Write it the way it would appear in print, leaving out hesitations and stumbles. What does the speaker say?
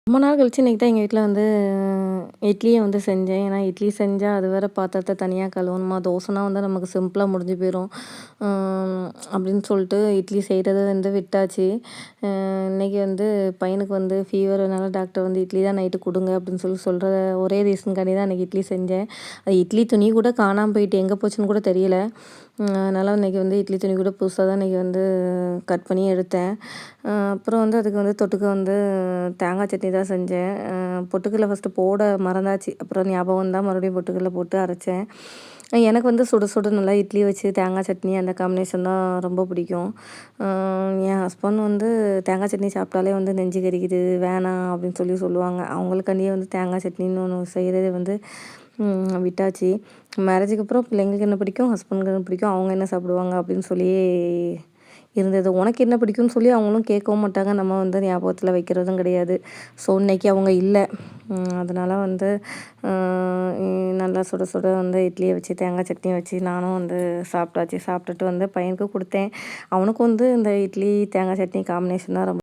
ரொம்ப நாள் கழிச்சு இன்னைக்கு தான் எங்கள் வீட்டில் வந்து இட்லியை வந்து செஞ்சேன். ஏன்னா இட்லி செஞ்சால் அது வேற பாத்திரத்த தனியாக கழுவணுமா, தோசைனா வந்து நமக்கு சிம்பிளாக முடிஞ்சு போயிடும் அப்படின்னு சொல்லிட்டு இட்லி செய்கிறது வந்து விட்டாச்சு. இன்னைக்கு வந்து பையனுக்கு வந்து ஃபீவர்னால டாக்டர் வந்து இட்லி தான் நைட்டு கொடுங்க அப்படின்னு சொல்கிற ஒரே ரீசனுக்காண்டி தான் அன்றைக்கி இட்லி செஞ்சேன். அது இட்லி துணி கூட காணாமல் போயிட்டு எங்கே போச்சுன்னு கூட தெரியல. அதனால் இன்றைக்கி வந்து இட்லி துணி கூட புதுசாக தான் இன்றைக்கி வந்து கட் பண்ணி எடுத்தேன். அப்புறம் வந்து அதுக்கு வந்து தொட்டுக்க வந்து தேங்காய் சட்னி தான் செஞ்சேன். பொட்டுக்கடல ஃபஸ்ட்டு போட மறந்தாச்சு. அப்புறம் ஞாபகம் வந்தால் மறுபடியும் பொட்டுக்கடல போட்டு அரைச்சேன். எனக்கு வந்து சுட சுட நல்லா இட்லி வச்சு தேங்காய் சட்னி அந்த காம்பினேஷன் தான் ரொம்ப பிடிக்கும். என் ஹஸ்பண்ட் வந்து தேங்காய் சட்னி சாப்பிட்டாலே வந்து நெஞ்சு கறிக்குது வேணாம் அப்படின்னு சொல்லுவாங்க. அவங்களுக்காண்டியே வந்து தேங்காய் சட்னின்னு ஒன்று செய்கிறதே வந்து விட்டாச்சு. மேரேஜுக்கு அப்புறம் பிள்ளைங்களுக்கு என்ன பிடிக்கும், ஹஸ்பண்டுக்கு என்ன பிடிக்கும், அவங்க என்ன சாப்பிடுவாங்க அப்படின்னு சொல்லி இருந்தது. உனக்கு என்ன பிடிக்கும்னு சொல்லி அவங்களும் கேட்கவும் மாட்டாங்க. நம்ம வந்து ஞாபகத்தில் வைக்கிறதும் கிடையாது. ஸோ இன்னைக்கு அவங்க இல்லை. அதனால் வந்து நல்லா சுட சுட வந்து இட்லியை வச்சு தேங்காய் சட்னி வச்சு நானும் வந்து சாப்பிட்டாச்சு. சாப்பிட்டுட்டு வந்து பையனுக்கு கொடுத்தேன். அவனுக்கும் வந்து இந்த இட்லி தேங்காய் சட்னி காம்பினேஷன் தான் ரொம்ப